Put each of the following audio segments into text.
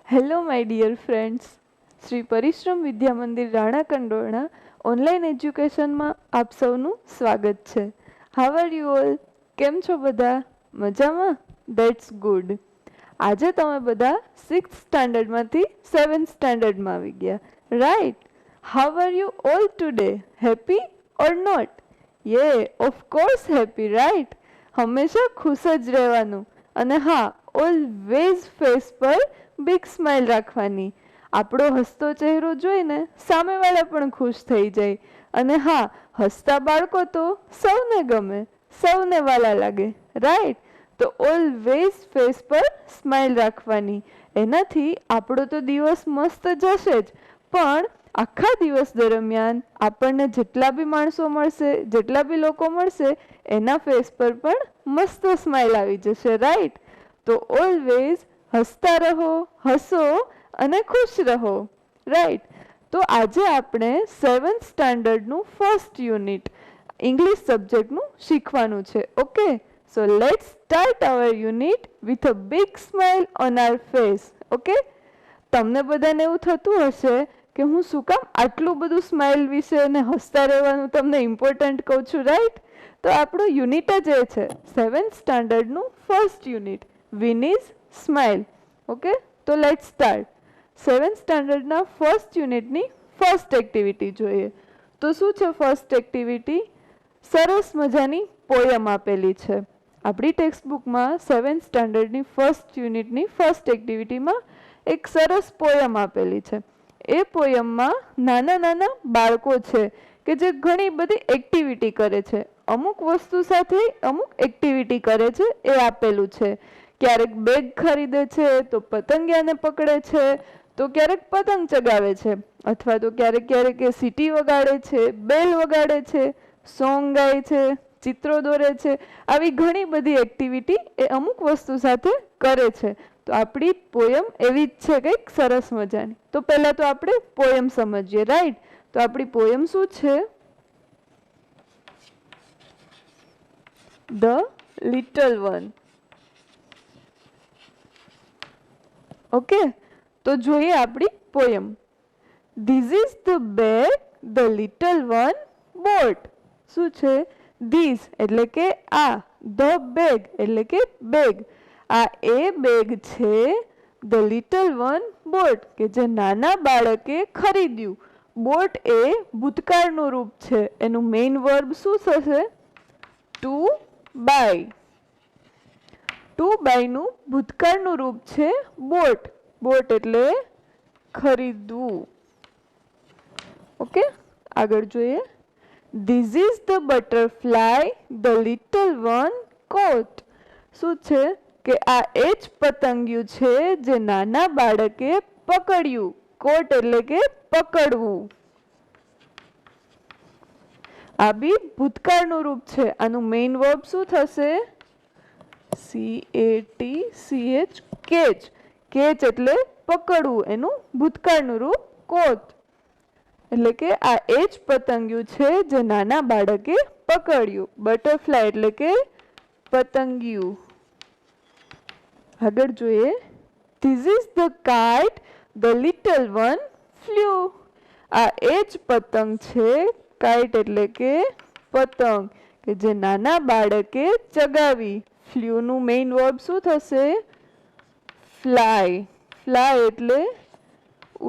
Hello, my dear friends. Shri પરિશ્રમ Vidya Mandir Rana Kandorana online એજ્યુકેશનમાં આપ સૌનું સ્વાગત છે. How are you all? કેમ છો બધા? મજામાં? That's good. આજે તમે બધા 6th સ્ટાન્ડર્ડમાંથી 7th સ્ટાન્ડર્ડમાં આવી ગયા, right? How are you all today? Happy or not? Yeah, of course happy, right? હંમેશા ખુશ જ રહેવાનું. અને હા, ઓલવેઝ ફેસ પર બિગ સ્માઇલ રાખવાની. આપણો હસતો ચહેરો જોઈને સામેવાળા પણ ખુશ થઈ જાય. અને હા, હસતા બાળકો તો સૌને ગમે, સૌને વાલા લાગે, રાઈટ? તો ઓલવેઝ ફેસ પર સ્માઇલ રાખવાની. એનાથી આપણો તો દિવસ મસ્ત જશે જ, પણ આખા દિવસ દરમિયાન આપણને જેટલા બી માણસો મળશે, જેટલા બી લોકો મળશે, એના ફેસ પર પણ મસ્ત સ્માઇલ આવી જશે, રાઈટ? તો ઓલવેઝ હસતા રહો, હસો અને ખુશ રહો, રાઈટ? તો આજે આપણે 7th સ્ટાન્ડર્ડનું ફર્સ્ટ યુનિટ ઇંગ્લિશ સબ્જેક્ટનું શીખવાનું છે. Okay, so let's start our unit with a big smile on our face. Okay, તમને બધાને એવું થતું હશે કે હું શું કામ આટલું બધું સ્માઇલ વિશે અને હસતા રહેવાનું તમને ઇમ્પોર્ટન્ટ કહું છું, રાઈટ? તો આપણું યુનિટ જ એ છે, 7th સ્ટાન્ડર્ડનું first unit, win is smile. Okay, તો લેટ્સ સ્ટાર્ટ. 7th સ્ટાન્ડર્ડના ફર્સ્ટ યુનિટની ફર્સ્ટ એક્ટિવિટી જોઈએ. તો શું છે ફર્સ્ટ એક્ટિવિટી? સરસ મજાની પોયમ આપેલી છે. આપણી ટેક્સ્ટબુકમાં 7th સ્ટાન્ડર્ડની ફર્સ્ટ યુનિટની ફર્સ્ટ એક્ટિવિટીમાં એક સરસ પોયમ આપેલી છે. એ પોયમમાં નાના નાના બાળકો છે કે જે ઘણી બધી એક્ટિવિટી કરે છે. અમુક વસ્તુ સાથે અમુક એક્ટિવિટી કરે છે એ આપેલું છે. ક્યારેક બેગ ખરીદે છે તો પતંગિયાને પકડે છે, તો ક્યારેક પતંગ ચગાવે છે, અથવા તો ક્યારેક ક્યારેક એ સીટી વગાડે છે, બેલ વગાડે છે, સોંગ ગાય છે, ચિત્રો દોરે છે. આવી ઘણી બધી એક્ટિવિટી એ અમુક વસ્તુ સાથે કરે છે. તો આપણી પોયમ એવી જ છે, કંઈક સરસ મજાની. તો પહેલા તો આપણે પોયમ સમજીએ, રાઈટ? તો આપણી પોયમ શું છે? The little one. ઓકે, તો જોઈએ આપણી poem. This is the bag the little one boat. શું છે? ધીસ એટલે કે આ, ધ બેગ એટલે કે બેગ. આ એ બેગ છે, ધ લિટલ વન બોટ કે જે નાના બાળકે ખરીદ્યું. બોટ એ ભૂતકાળનું રૂપ છે. એનું મેઇન વર્બ શું થશે? To buy. ટુ બાયનું ભૂતકાળનું રૂપ છે બોટ. બોટ એટલે ખરીદવું. ઓકે, આગળ જોઈએ. This is the butterfly the little one caught. શું છે? કે આ એ જ પતંગિયું છે જે નાના બાળકે પકડ્યું. કોટ એટલે કે પકડવું. આ બી ભૂતકાળનું રૂપ છે. આનું મેઇન વર્બ શું થશે? CATCH, catch. કેચ એટલે પકડવું. એનું ભૂતકાળનું રૂપ કોટ. એટલે કે આ એ જ પતંગિયું છે જે નાના બાળકે પકડ્યું. બટરફ્લાય એટલે કે પતંગિયું. આગળ જોઈએ. This is the kite the little one flew. આ એ જ પતંગ છે, કાઇટ એટલે કે પતંગ, કે જે નાના બાળકે ચગાવી. ફ્લ્યુનું મેઇન વર્બ શું થશે? ફ્લાય. ફ્લાય એટલે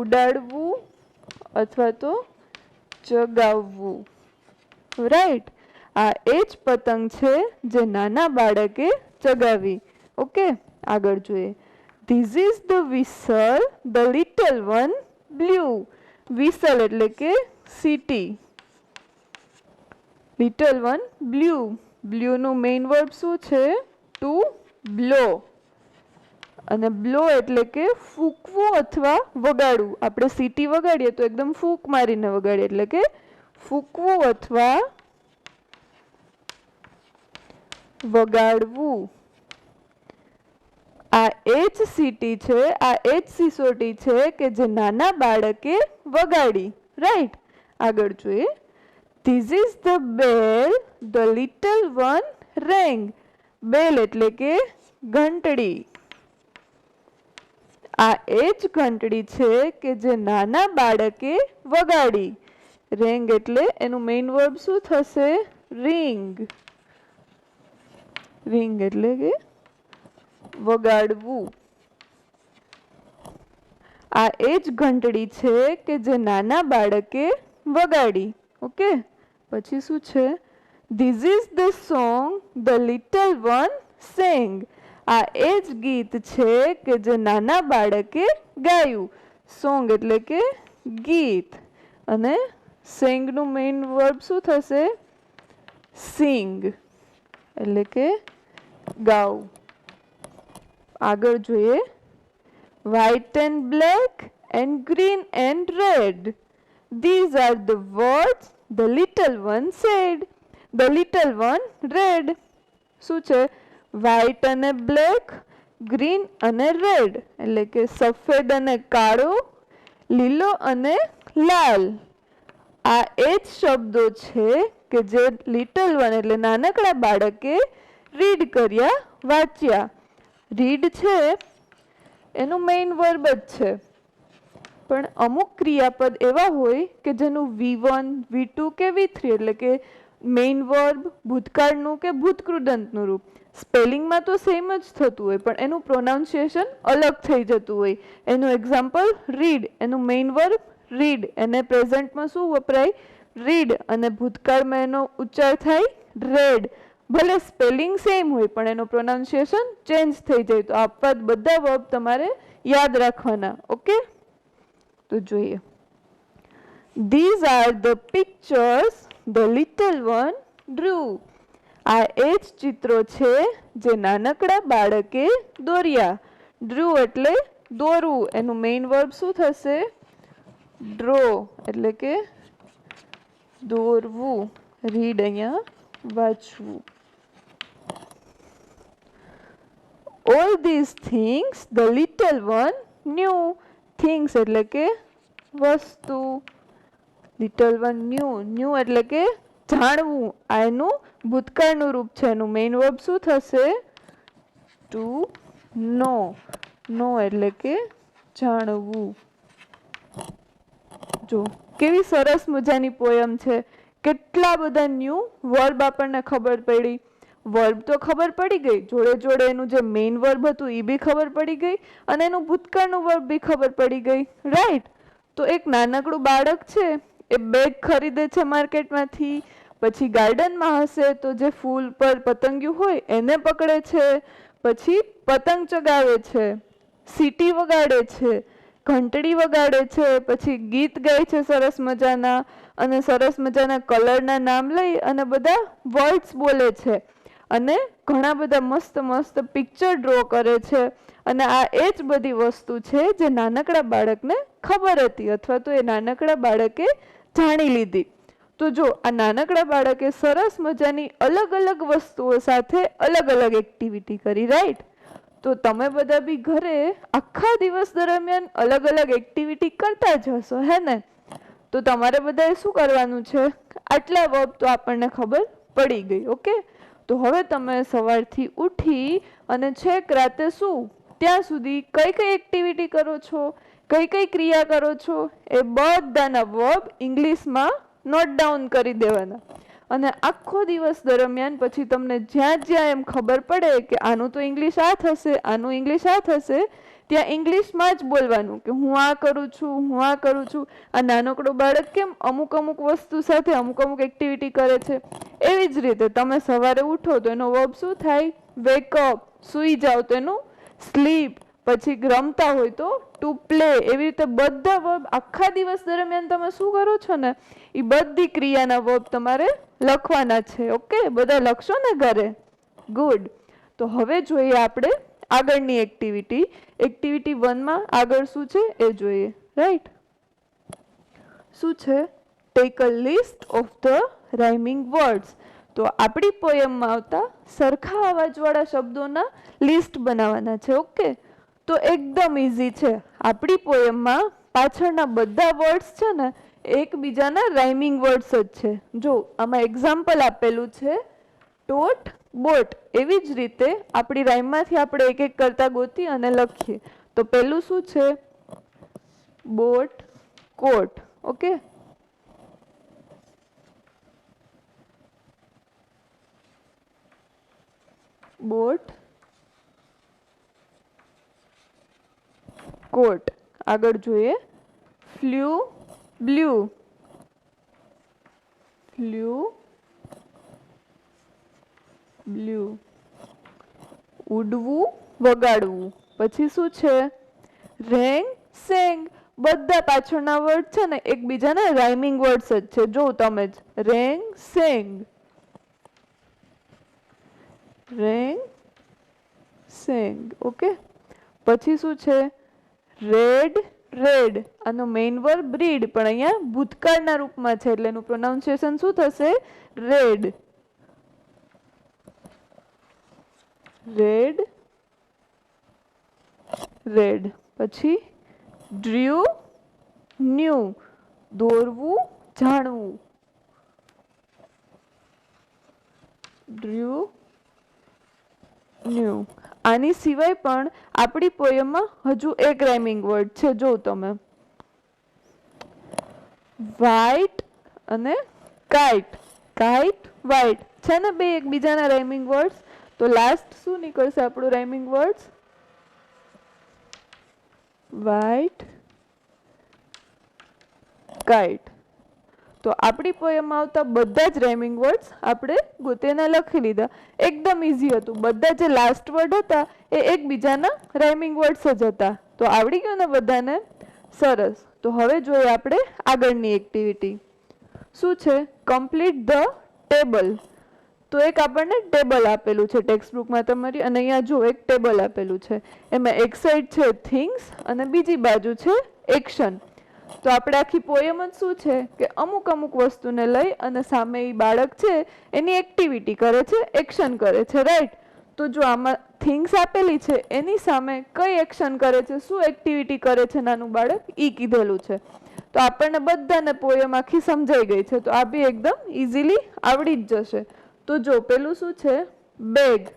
ઉડાડવું અથવા તો ચગાવવું, રાઈટ? આ એ જ પતંગ છે જે નાના બાળકે ચગાવી. ઓકે, આગળ જોઈએ. This is the whistle the little one blew. Whistle એટલે કે સીટી. Little one blew. બ્લ્યુનું મેઇન વર્બ શું છે? Two blow. અને બ્લો એટલે કે ફૂંકવું અથવા વગાડવું. આપણે સીટી વગાડીએ તો એકદમ ફૂંક મારીને વગાડીએ, એટલે કે ફૂંકવું અથવા વગાડવું. આ એ જ સીટી છે, આ એ જ સિસોટી છે કે જે નાના બાળકે વગાડી, રાઈટ? આગળ જોઈએ. This is the bell the little one rang. Bell એટલે કે ઘંટડી. આ એ જ ઘંટડી છે કે જે નાના બાળકે વગાડી. રેંગ એટલે એનું મેઇન વર્બ શું થશે? રિંગ. રિંગ એટલે કે વગાડવું. આ એ જ ઘંટડી છે કે જે નાના બાળકે વગાડી. ઓકે, પછી શું છે? This is the song the little one sang. આ એ જ ગીત છે કે જે નાના બાળકે ગાયું. સોંગ એટલે કે ગીત, અને sang નું મેઇન વર્બ શું થશે? સિંગ એટલે કે ગાવું. આગળ જોઈએ. White and black and green and red. These are the words the little one said. The little one read. શું છે? વ્હાઈટ અને બ્લેક, ગ્રીન અને રેડ એટલે કે સફેદ અને કાળો, લીલો અને લાલ. આ એ જ શબ્દો છે કે જે લિટલ વન એટલે નાનકડા બાળકે રીડ કર્યા, વાંચ્યા. રીડ છે એનું મેઇન વર્બ જ છે, પણ અમુક ક્રિયાપદ એવા હોય કે જેનું V1, V2 કે V3 એટલે કે મેઇન વર્બ ભૂતકાળનું કે ભૂતકૃદંતનું રૂપ. સ્પેલિંગમાં તો સેમ જ થતું હોય, પણ એનું પ્રોનાઉન્સિએશન અલગ થઈ જતું હોય. એનું એક્ઝામ્પલ રીડ, એનું મેઇન વર્બ રીડ, એને પ્રેઝન્ટમાં શું વપરાય? રીડ, અને ભૂતકાળમાં એનો ઉચ્ચાર થાય રેડ. ભલે સ્પેલિંગ સેમ હોય પણ એનું પ્રોનાઉન્સિએશન ચેન્જ થઈ જાય. તો આ બધા વર્બ તમારે યાદ રાખવાના. ઓકે, તો જોઈએ. These are the pictures the little one drew. આ એ જ ચિત્રો છે જે નાનકડા બાળકે દોર્યા. ડ્રુ એટલે દોરવું, એનું મેઇન વર્બ શું થશે? ડ્રો એટલે કે દોરવું. રીડ અહીંયા વાંચવું. All these things the little one knew. Things એટલે કે વસ્તુ. Little one knew. Knew એટલે કે જાણવું. આ એનું ભૂતકાળનું રૂપ છે. એનું મેઇન વર્બ શું થશે? ટુ નો. નો એટલે કે જાણવું. જો કેવી સરસ મજાની પોયમ છે. કેટલા બધા ન્યૂ વર્બ આપણને ખબર પડી. વર્બ તો ખબર પડી ગઈ, જોડે જોડે એનું જે મેઇન વર્બ હતું એ બી ખબર પડી ગઈ, અને એનું ભૂતકાળનું વર્બ બી ખબર પડી ગઈ. રાઈટ? તો એક નાનકડું બાળક છે, એ બેગ ખરીદે છે માર્કેટમાંથી, પછી ગાર્ડનમાં હશે તો જે ફૂલ પર પતંગિયું હોય એને પકડે છે, પછી પતંગ ચગાવે છે, સીટી વગાડે છે, ઘંટડી વગાડે છે, પછી ગીત ગાય છે સરસ મજાના, અને સરસ મજાના કલરના નામ લઈ અને બધા વર્ડ્સ બોલે છે, અને ઘણા બધા મસ્ત મસ્ત પિક્ચર ડ્રો કરે છે. અને આ એ જ બધી વસ્તુ છે જે નાનકડા બાળકને ખબર હતી, અથવા તો એ નાનકડા બાળકે જાણી લીધી. તો જો આ નાનકડા બાળકે સરસ મજાની અલગ અલગ વસ્તુઓ સાથે અલગ અલગ એક્ટિવિટી કરી. રાઈટ? તો તમે બધા બી ઘરે આખા દિવસ દરમિયાન અલગ અલગ એક્ટિવિટી કરતા જ હશો, હે ને? તો તમારે બધાએ શું કરવાનું છે? આટલા વર્બ તો આપણને ખબર પડી ગઈ. ઓકે, તો હવે તમે સવારથી ઉઠી અને છેક રાતે શું ત્યાં સુધી કઈ કઈ એક્ટિવિટી કરો છો, કઈ કઈ ક્રિયા કરો છો, એ બધાના વર્બ ઇંગ્લિશમાં નોટ ડાઉન કરી દેવાના. અને આખો દિવસ દરમિયાન પછી તમને જ્યાં જ્યાં એમ ખબર પડે કે આનું તો ઇંગ્લિશ આ થશે, આનું ઇંગ્લિશ આ થશે, ત્યાં ઇંગ્લિશમાં જ બોલવાનું કે હું આ કરું છું, હું આ કરું છું. આ નાનકડું બાળક કેમ અમુક અમુક વસ્તુ સાથે અમુક અમુક એક્ટિવિટી કરે છે, એવી જ રીતે તમે સવારે ઉઠો તો એનો વર્બ શું થાય? વેકઅપ. સૂઈ જાઓ તો એનું સ્લીપ. પછી રમતા હોય તો ટુ પ્લે. એવી રીતે બધા વર્બ આખા દિવસ દરમિયાન તમે શું કરો છો ને, એ બધી ક્રિયાના વર્બ તમારે લખવાના છે. ઓકે, બધા લખશો ને ઘરે? ગુડ. તો હવે જોઈએ આપણે આગળની એક્ટિવિટી. એક્ટિવિટી 1 માં આગળ શું છે એ જોઈએ. રાઈટ? શું છે? Take a list of the rhyming words. તો આપણી પોયમમાં આવતા સરખા અવાજવાળા શબ્દોના લિસ્ટ બનાવવાના છે. ઓકે, તો એકદમ ઇઝી છે. આપણી પોયમમાં પાછળના બધા વર્ડ્સ છે ને એકબીજાના રાઇમિંગ વર્ડ્સ જ છે. જો આમાં એક્ઝામ્પલ આપેલું છે ટોટ, બોટ. એવી જ રીતે આપણી રાઇમમાંથી આપણે એક એક કરતા ગોતી અને લખીએ. તો પહેલું શું છે? બોટ, કોટ. ઓકે, બોટ, કોટ. આગળ જોઈએ, ફ્લ્યુ, બ્લ્યુ, ફ્લ્યુ, બ્લ્યુ. ઉડવું, વગાડવું. પછી શું છે? રેંગ, સેંગ. બધા પાછળના વર્ડ છે ને એકબીજાના રાઇમિંગ વર્ડ્સ જ છે. જો તમે જ, રેંગ, સેંગ, રેંગ, સેંગ. ઓકે, પછી શું છે? Red, red. આનો મેઇન વર્બ રીડ, પણ અહીંયા ભૂતકાળના રૂપમાં છે એટલે એનું પ્રોનાઉન્સિએશન શું થશે? Red, red, red. પછી ડ્ર્યુ, ન્યુ. દોરવું, જાણવું. ડ્ર્યુ, ન્યુ. આની સિવાય પણ આપણી પોયમમાં હજુ એક રાઇમિંગ વર્ડ છે. જો તમે, વ્હાઈટ અને કાઇટ. કાઇટ, વ્હાઈટ છે ને બે એકબીજાના રાઇમિંગ વર્ડ્સ. તો લાસ્ટ શું નીકળશે આપણું રાઇમિંગ વર્ડ્સ? White, kite. તો આપણી પોયમમાં આવતા બધા જ રાઇમિંગ વર્ડ્સ આપણે ગોતીને લખી લીધા. એકદમ ઈઝી હતું. બધા જે લાસ્ટ વર્ડ હતા એ એકબીજાના રાઇમિંગ વર્ડ્સ જ હતા. તો આવડી ગયું ને બધાને? સરસ. તો હવે જોઈએ આપણે આગળની એક્ટિવિટી. શું છે? Complete the table. તો એક આપણને ટેબલ આપેલું છે ટેક્સ્ટબુકમાં તમારી, અને અહીંયા જો એક ટેબલ આપેલું છે. એમાં એક સાઈડ છે થિંગ્સ અને બીજી બાજુ છે એક્શન. તો આપણે આખી પોયમ જ શું છે કે અમુક અમુક વસ્તુને લઈ અને સામે એ બાળક છે એની એક્ટિવિટી કરે છે, એક્શન કરે છે. રાઈટ? તો જો આમાં થિંગ્સ આપેલી છે એની સામે કઈ એક્શન કરે છે, શું એક્ટિવિટી કરે છે નાનું બાળક, ઈ કીધેલું છે. તો આપણને બધાને પોયમ આખી સમજાઈ ગઈ છે. તો આ બી એકદમ ઇઝીલી આવડી જ જશે. તો જો પેલું શું છે? બેગ.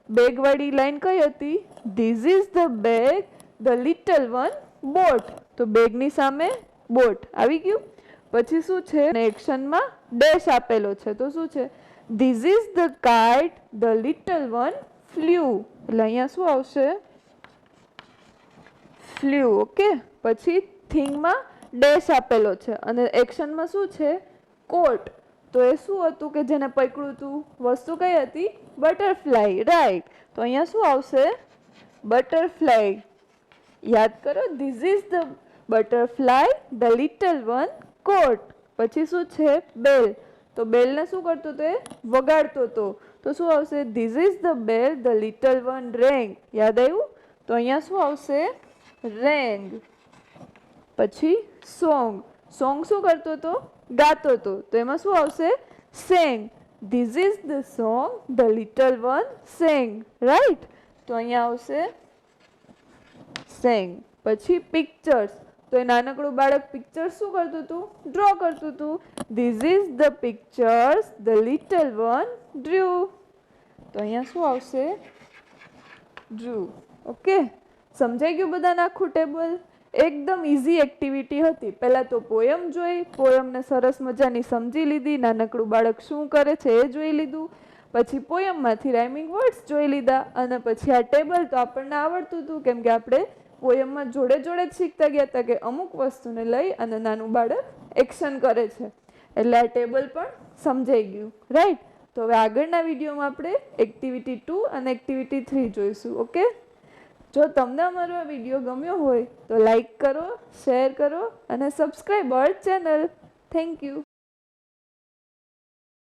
બેગ વાળી લાઈન કઈ હતી? This is the bag the little one boat. તો બેગની સામે બોટ આવી ગયું. પછી શું છે? એક્શનમાં ડેશ આપેલો છે. તો શું છે? This is the kite the little one flew. એટલે અહીંયા શું આવશે? ફ્લ્યુ. ઓકે, પછી થિંગમાં ડેશ આપેલો છે અને એક્શનમાં શું છે? કોટ. તો એ શું હતું કે જેને પકડ્યું હતું? વસ્તુ કઈ હતી? બટરફ્લાય. રાઈટ? તો અહીંયા શું આવશે? બટરફ્લાય. યાદ કરો, this is the butterfly the little one caught. પછી શું છે? બેલ. તો બેલને શું કરતો હતો? વગાડતો હતો. તો શું આવશે? This is the bell the little one રેંગ. યાદ આવ્યું? તો અહીંયા શું આવશે? રેંગ. પછી સોંગ. સોંગ શું કરતો હતો? ગાતો હતો. તો એમાં શું આવશે? Sang. This is the song the little one sang. Right? તો અહીંયા આવશે સેંગ. પછી પિક્ચર્સ. તો એ નાનકડું બાળક પિક્ચર શું કરતું હતું? ડ્રો કરતું હતું. This is the pictures the little one drew. તો અહીંયા શું આવશે? ડ્રુ. ઓકે, સમજાઈ ગયું બધાને આખું ટેબલ? એકદમ ઇઝી એક્ટિવિટી હતી. પહેલા તો પોયમ જોઈ, પોયમને સરસ મજાની સમજી લીધી, નાનકડું બાળક શું કરે છે એ જોઈ લીધું. પછી પોયમમાંથી રાઇમિંગ વર્ડ્સ જોઈ લીધા અને પછી આ ટેબલ તો આપણને આવડતું હતું કેમ કે આપણે પોયમમાં જોડે જોડે જ શીખતા ગયા હતા કે અમુક વસ્તુને લઈ અને નાનું બાળક એક્શન કરે છે. એટલે આ ટેબલ પણ સમજાઈ ગયું. રાઈટ? તો હવે આગળના વિડીયોમાં આપણે એક્ટિવિટી 2 અને એક્ટિવિટી 3 જોઈશું. ઓકે, જો તમને અમારો આ વિડીયો ગમ્યો હોય તો લાઈક કરો, શેર કરો અને subscribe our channel. Thank you.